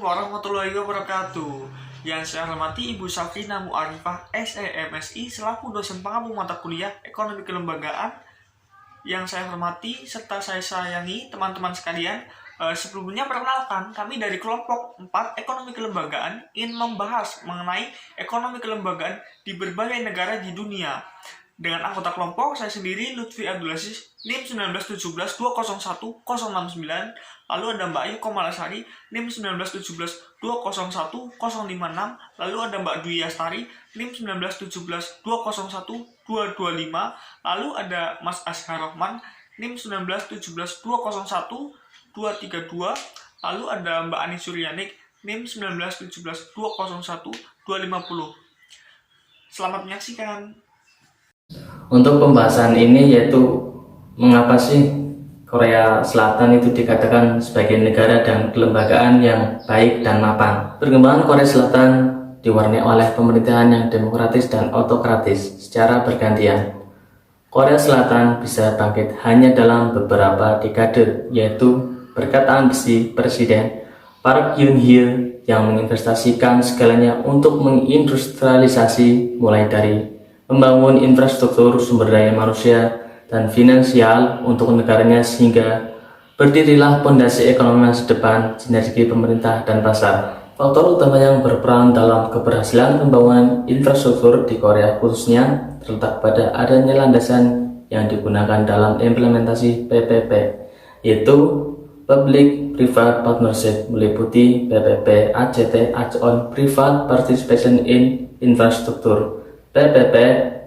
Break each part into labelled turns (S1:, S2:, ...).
S1: warahmatullahi wabarakatuh. Yang saya hormati Ibu Safrina Mu'arifah SEMSI selaku dosen pengampu mata kuliah Ekonomi Kelembagaan. Yang saya hormati serta saya sayangi teman-teman sekalian. Sebelumnya perkenalkan, kami dari kelompok 4 Ekonomi Kelembagaan ingin membahas mengenai ekonomi kelembagaan di berbagai negara di dunia. Dengan anggota kelompok, saya sendiri Lutfi Abdul Aziz, NIM 191701069, lalu ada Mbak Ayu Komalasari, NIM 191701056, lalu ada Mbak Dwi Astari, NIM 191701225, lalu ada Mas Ashar Rahman, NIM 191701232, lalu ada Mbak Ani Suryanik, NIM 191701250. Selamat menyaksikan.
S2: Untuk pembahasan ini yaitu mengapa sih Korea Selatan itu dikatakan sebagai negara dan kelembagaan yang baik dan mapan. Perkembangan Korea Selatan diwarnai oleh pemerintahan yang demokratis dan autokratis secara bergantian. Korea Selatan bisa bangkit hanya dalam beberapa dekade, yaitu berkat ambisi Presiden Park Geun-hye yang menginvestasikan segalanya untuk mengindustrialisasi, mulai dari membangun infrastruktur sumber daya manusia dan finansial untuk negaranya, sehingga berdirilah pondasi ekonomi masa depan, sinergi pemerintah dan pasar. Faktor utama yang berperan dalam keberhasilan pembangunan infrastruktur di Korea khususnya terletak pada adanya landasan yang digunakan dalam implementasi PPP, yaitu Public Private Partnership, meliputi PPP ACT (Act-on Private Participation in Infrastructure), PPP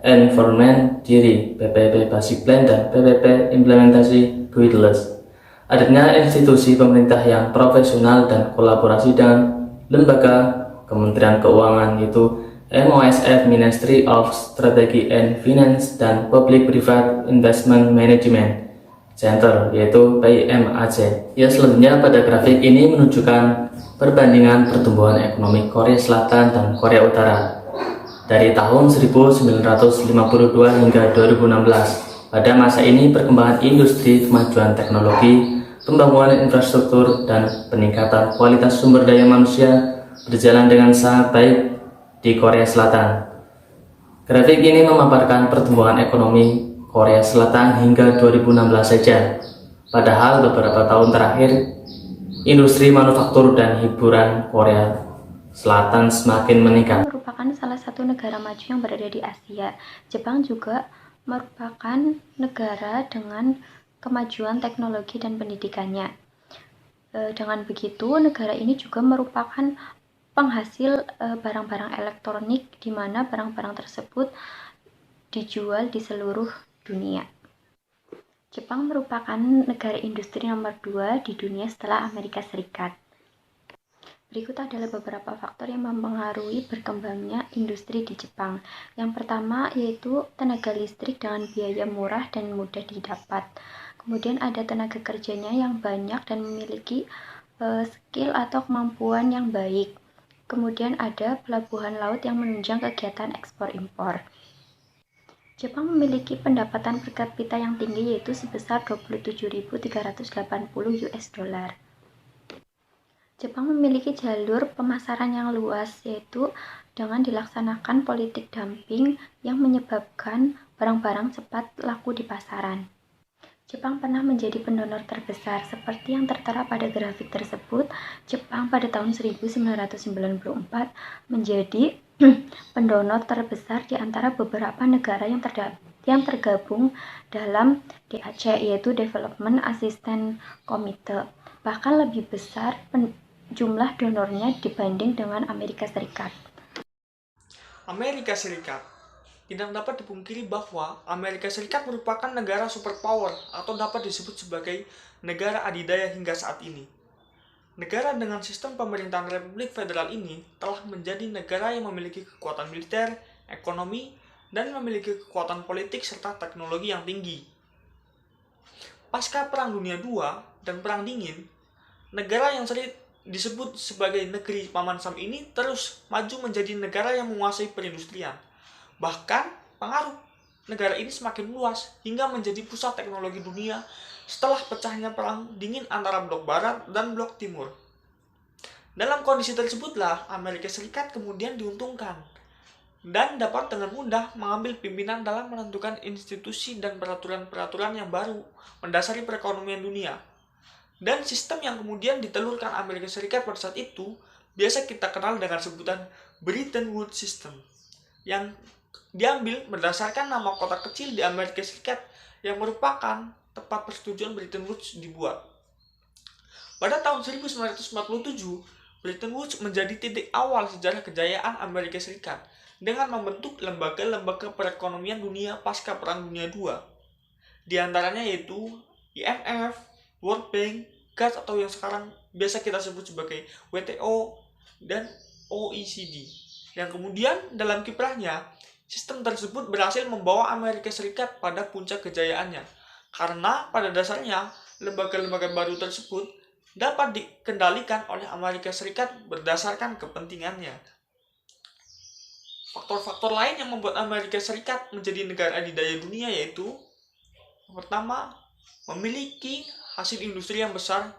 S2: Environment Diri, PPP Basic Plan, dan PPP Implementasi Guidelines. Adanya institusi pemerintah yang profesional dan kolaborasi dengan lembaga Kementerian Keuangan, yaitu MOSF Ministry of Strategy and Finance dan Public Private Investment Management Center, yaitu PIMAC. Ya, selanjutnya pada grafik ini menunjukkan perbandingan pertumbuhan ekonomi Korea Selatan dan Korea Utara dari tahun 1952 hingga 2016. Pada masa ini perkembangan industri, kemajuan teknologi, pembangunan infrastruktur, dan peningkatan kualitas sumber daya manusia berjalan dengan sangat baik di Korea Selatan. Grafik ini memaparkan pertumbuhan ekonomi Korea Selatan hingga 2016 saja. Padahal beberapa tahun terakhir, industri manufaktur dan hiburan Korea Selatan semakin meningkat.
S3: Merupakan salah satu negara maju yang berada di Asia. Jepang juga merupakan negara dengan kemajuan teknologi dan pendidikannya. Dengan begitu, negara ini juga merupakan penghasil barang-barang elektronik, di mana barang-barang tersebut dijual di seluruh dunia. Jepang merupakan negara industri nomor 2 di dunia setelah Amerika Serikat. Berikut adalah beberapa faktor yang mempengaruhi berkembangnya industri di Jepang. Yang pertama yaitu tenaga listrik dengan biaya murah dan mudah didapat. Kemudian ada tenaga kerjanya yang banyak dan memiliki skill atau kemampuan yang baik. Kemudian ada pelabuhan laut yang menunjang kegiatan ekspor impor. Jepang memiliki pendapatan per kapita yang tinggi, yaitu sebesar 27.380 US dollar. Jepang memiliki jalur pemasaran yang luas, yaitu dengan dilaksanakan politik dumping yang menyebabkan barang-barang cepat laku di pasaran. Jepang pernah menjadi pendonor terbesar, seperti yang tertera pada grafik tersebut. Jepang pada tahun 1994 menjadi pendonor terbesar di antara beberapa negara yang tergabung dalam DAC, yaitu Development Assistance Committee. Bahkan lebih besar jumlah donornya dibanding dengan Amerika Serikat.
S1: Amerika Serikat. Tidak dapat dipungkiri bahwa Amerika Serikat merupakan negara superpower atau dapat disebut sebagai negara adidaya hingga saat ini. Negara dengan sistem pemerintahan Republik Federal ini telah menjadi negara yang memiliki kekuatan militer, ekonomi, dan memiliki kekuatan politik serta teknologi yang tinggi. Pasca Perang Dunia II dan Perang Dingin, negara yang sering disebut sebagai negeri Paman Sam ini terus maju menjadi negara yang menguasai perindustrian. Bahkan pengaruh negara ini semakin luas hingga menjadi pusat teknologi dunia setelah pecahnya Perang Dingin antara Blok Barat dan Blok Timur. Dalam kondisi tersebutlah Amerika Serikat kemudian diuntungkan dan dapat dengan mudah mengambil pimpinan dalam menentukan institusi dan peraturan-peraturan yang baru mendasari perekonomian dunia. Dan sistem yang kemudian ditelurkan Amerika Serikat pada saat itu biasa kita kenal dengan sebutan Bretton Woods System, yang diambil berdasarkan nama kota kecil di Amerika Serikat yang merupakan tempat persetujuan Bretton Woods dibuat. Pada tahun 1947, Bretton Woods menjadi titik awal sejarah kejayaan Amerika Serikat dengan membentuk lembaga-lembaga perekonomian dunia pasca Perang Dunia II. Di antaranya yaitu IMF, World Bank, GATT atau yang sekarang biasa kita sebut sebagai WTO, dan OECD. Yang kemudian dalam kiprahnya, sistem tersebut berhasil membawa Amerika Serikat pada puncak kejayaannya. Karena pada dasarnya, lembaga-lembaga baru tersebut dapat dikendalikan oleh Amerika Serikat berdasarkan kepentingannya. Faktor-faktor lain yang membuat Amerika Serikat menjadi negara adidaya dunia yaitu yang pertama, memiliki hasil industri yang besar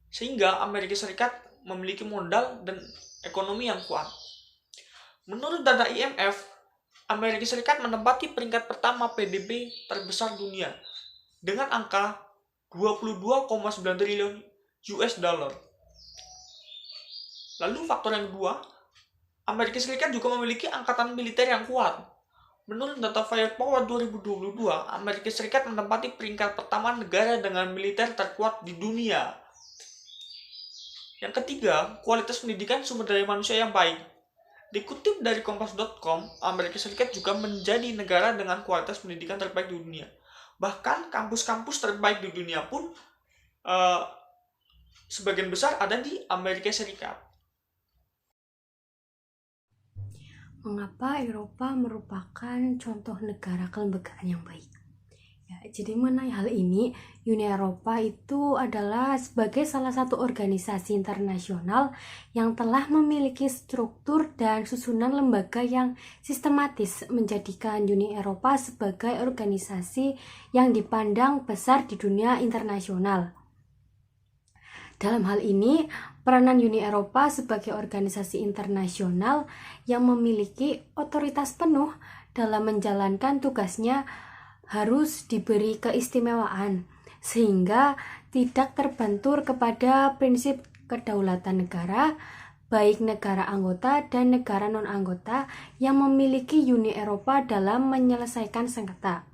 S1: sehingga Amerika Serikat memiliki modal dan ekonomi yang kuat. Menurut data IMF, Amerika Serikat menempati peringkat pertama PDB terbesar dunia dengan angka 22,9 triliun US dollar. Lalu faktor yang kedua, Amerika Serikat juga memiliki angkatan militer yang kuat. Menurut data Firepower 2022, Amerika Serikat menempati peringkat pertama negara dengan militer terkuat di dunia. Yang ketiga, kualitas pendidikan sumber daya manusia yang baik. Dikutip dari Kompas.com, Amerika Serikat juga menjadi negara dengan kualitas pendidikan terbaik di dunia. Bahkan kampus-kampus terbaik di dunia pun sebagian besar ada di Amerika Serikat.
S4: Mengapa Eropa merupakan contoh negara kelembagaan yang baik? Ya, jadi mengenai hal ini, Uni Eropa itu adalah sebagai salah satu organisasi internasional yang telah memiliki struktur dan susunan lembaga yang sistematis, menjadikan Uni Eropa sebagai organisasi yang dipandang besar di dunia internasional. Dalam hal ini, peranan Uni Eropa sebagai organisasi internasional yang memiliki otoritas penuh dalam menjalankan tugasnya harus diberi keistimewaan, sehingga tidak terbentur kepada prinsip kedaulatan negara, baik negara anggota dan negara non-anggota yang memiliki Uni Eropa dalam menyelesaikan sengketa.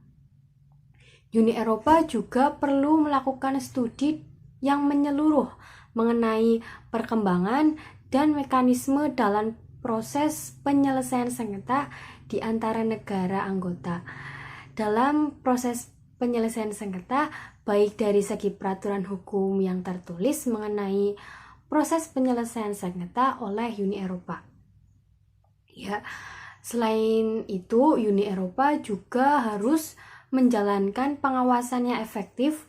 S4: Uni Eropa juga perlu melakukan studi yang menyeluruh mengenai perkembangan dan mekanisme dalam proses penyelesaian sengketa di antara negara anggota. Dalam proses penyelesaian sengketa, baik dari segi peraturan hukum yang tertulis mengenai proses penyelesaian sengketa oleh Uni Eropa. Ya, selain itu, Uni Eropa juga harus menjalankan pengawasannya efektif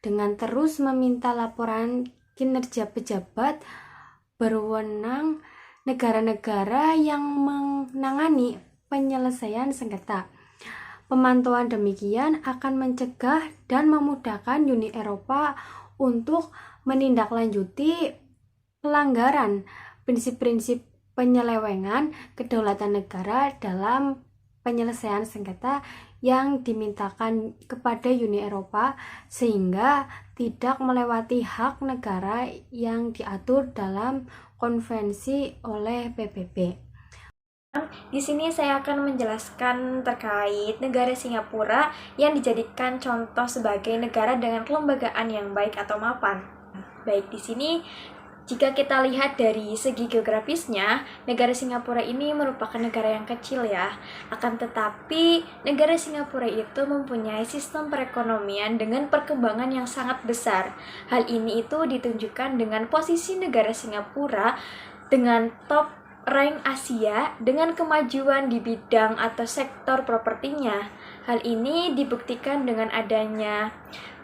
S4: dengan terus meminta laporan kinerja pejabat berwenang negara-negara yang menangani penyelesaian sengketa. Pemantauan demikian akan mencegah dan memudahkan Uni Eropa untuk menindaklanjuti pelanggaran prinsip-prinsip penyelewengan kedaulatan negara dalam penyelesaian sengketa yang dimintakan kepada Uni Eropa, sehingga tidak melewati hak negara yang diatur dalam konvensi oleh PBB.
S5: Di sini saya akan menjelaskan terkait negara Singapura yang dijadikan contoh sebagai negara dengan kelembagaan yang baik atau mapan. Baik, di sini jika kita lihat dari segi geografisnya, negara Singapura ini merupakan negara yang kecil ya. Akan tetapi, negara Singapura itu mempunyai sistem perekonomian dengan perkembangan yang sangat besar. Hal ini itu ditunjukkan dengan posisi negara Singapura dengan top rank Asia dengan kemajuan di bidang atau sektor propertinya. Hal ini dibuktikan dengan adanya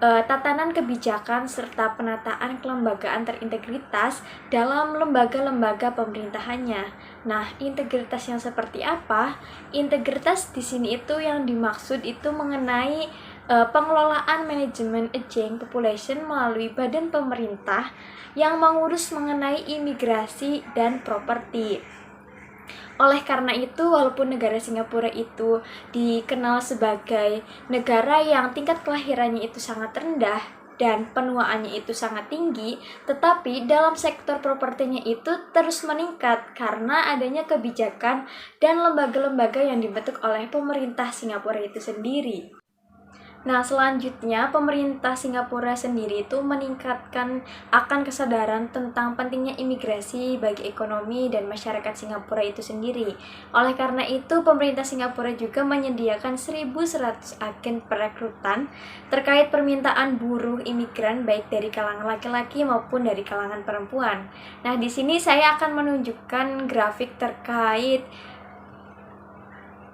S5: tatanan kebijakan serta penataan kelembagaan terintegritas dalam lembaga-lembaga pemerintahannya. Nah, integritas yang seperti apa? Integritas di sini itu yang dimaksud itu mengenai pengelolaan manajemen aging population melalui badan pemerintah yang mengurus mengenai imigrasi dan properti. Oleh karena itu, walaupun negara Singapura itu dikenal sebagai negara yang tingkat kelahirannya itu sangat rendah dan penuaannya itu sangat tinggi, tetapi dalam sektor propertinya itu terus meningkat karena adanya kebijakan dan lembaga-lembaga yang dibentuk oleh pemerintah Singapura itu sendiri. Nah, selanjutnya pemerintah Singapura sendiri itu meningkatkan akan kesadaran tentang pentingnya imigrasi bagi ekonomi dan masyarakat Singapura itu sendiri. Oleh karena itu, pemerintah Singapura juga menyediakan 1.100 agen perekrutan terkait permintaan buruh imigran baik dari kalangan laki-laki maupun dari kalangan perempuan. Nah, di sini saya akan menunjukkan grafik terkait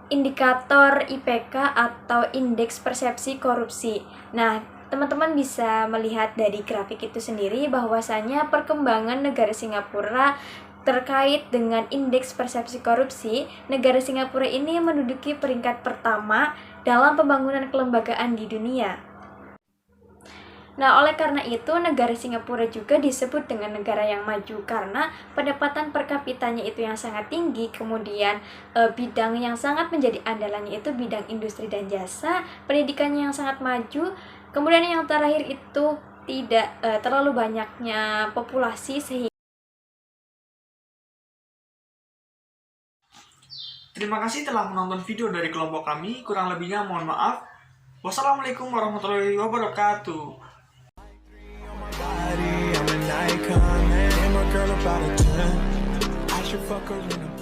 S5: indikator IPK atau indeks persepsi korupsi. Nah, teman-teman bisa melihat dari grafik itu sendiri bahwasanya perkembangan negara Singapura terkait dengan indeks persepsi korupsi, negara Singapura ini menduduki peringkat pertama dalam pembangunan kelembagaan di dunia. Nah, oleh karena itu, negara Singapura juga disebut dengan negara yang maju karena pendapatan per kapitanya itu yang sangat tinggi, kemudian bidang yang sangat menjadi andalannya itu bidang industri dan jasa, pendidikannya yang sangat maju, kemudian yang terakhir itu tidak terlalu banyaknya populasi sehingga.
S1: Terima kasih telah menonton video dari kelompok kami, kurang lebihnya mohon maaf. Wassalamualaikum warahmatullahi wabarakatuh.
S6: I'm an icon, man. I'm a girl about a 10. I should fuck her in a